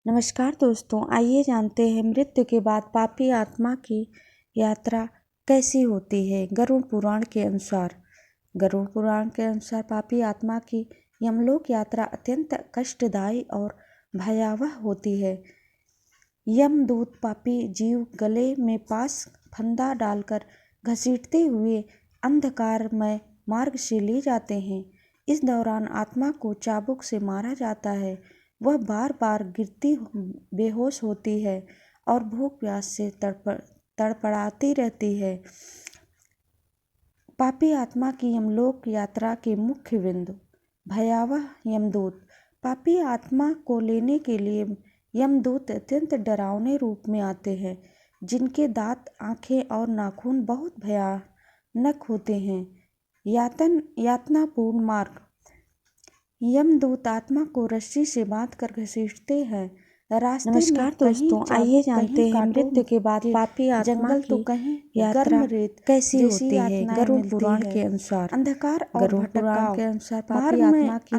नमस्कार दोस्तों, आइए जानते हैं मृत्यु के बाद पापी आत्मा की यात्रा कैसी होती है। गरुड़ पुराण के अनुसार पापी आत्मा की यमलोक यात्रा अत्यंत कष्टदायी और भयावह होती है। यमदूत पापी जीव गले में पास फंदा डालकर घसीटते हुए अंधकारमय मार्ग से ले जाते हैं। इस दौरान आत्मा को चाबुक से मारा जाता है। वह बार बार गिरती बेहोश होती है और भूख प्यास से तड़पड़ाती रहती है। पापी आत्मा की यमलोक यात्रा के मुख्य बिंदु। भयावह यमदूत। पापी आत्मा को लेने के लिए यमदूत अत्यंत डरावने रूप में आते हैं, जिनके दांत, आंखें और नाखून बहुत भयानक होते हैं। यातनापूर्ण मार्ग। यमदूत आत्मा को रस्सी से बांधकर घसीटते हैं। रास्ते नमस्कार दोस्तों, आइए जानते हैं मृत्यु के बाद पापी आत्मा जंगल की तो कहीं यात्रा रेत कैसी होती है। गरुड़ पुराण के अनुसार अंधकार और गरुड़ पुराण के अनुसार पापी आत्मा की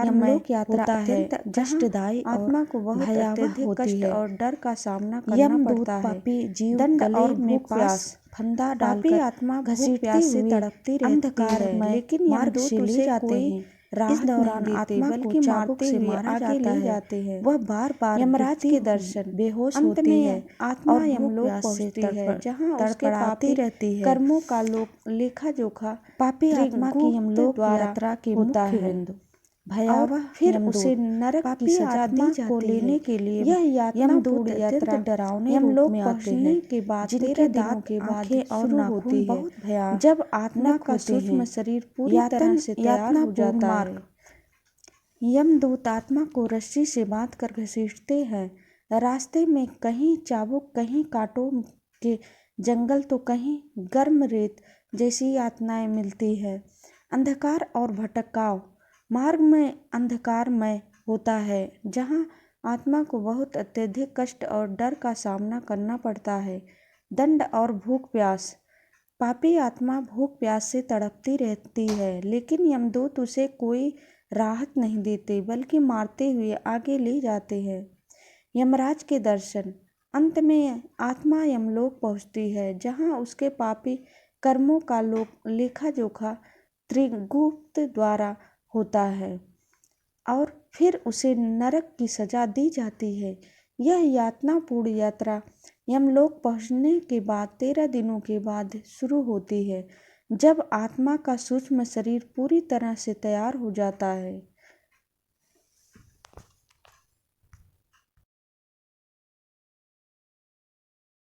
यमलोक यात्रा अत्यंत कष्टदायी आत्मा को बहुत भयावह होती कष्ट है। और डर का सामना करना पड़ता है। पापी जीव दंड गले और में भूख प्यास फंदा पापी डालकर आत्मा घसीटते से हुए तड़पती रहती अंधकार है, में लेकिन मार्ग यमदूत से ले उसे जाते कोई हैं। इस दौरान आत्मा को चाबुक से मारा जाता है। वह बार बार यमराज के दर्शन बेहोश अंत होती में है आत्मा और यमलोक भूख प्यास से पहुंचती है, जहां उसके तड़पड़ाती पापी रहती है। कर्मों का लेखा जोखा पापी आत्मा की यमलोक द्वारा यात्रा के होता मुख्य है। बिंदु। भयावह फिर यमदूत। उसे नरक की पापी सजा आत्मा दी जाती को लेने है। के लिए यह यमदूत यात्रा अत्यंत डरावने यमलोक रूप में आते पहुंचने हैं, के बाद जिनके 13 दिनों दांत, के बाद आंखें और शुरू नाखून होती है, बहुत भयानक जब आत्मा का होते सूक्ष्म हैं। शरीर पूरी तरह से तैयार हो जाता है। यमदूत आत्मा को रस्सी से बांधकर घसीटते हैं। रास्ते में कहीं चाबुक, कहीं कांटों के जंगल तो कहीं गर्म रेत जैसी यातनाएं मिलती है। अंधकार और भटकाव। मार्ग में अंधकारमय होता है, जहां आत्मा को बहुत अत्यधिक कष्ट और डर का सामना करना पड़ता है। दंड और भूख प्यास। पापी आत्मा भूख प्यास से तड़पती रहती है, लेकिन यमदूत उसे कोई राहत नहीं देते, बल्कि मारते हुए आगे ले जाते हैं। यमराज के दर्शन। अंत में आत्मा यमलोक पहुंचती है, जहां उसके पापी कर्मों का लेखा जोखा त्रिगुप्त द्वारा होता है और फिर उसे नरक की सजा दी जाती है। यह यातनापूर्ण यात्रा यमलोक पहुंचने के बाद 13 दिनों के बाद शुरू होती है, जब आत्मा का सूक्ष्म शरीर पूरी तरह से तैयार हो जाता है।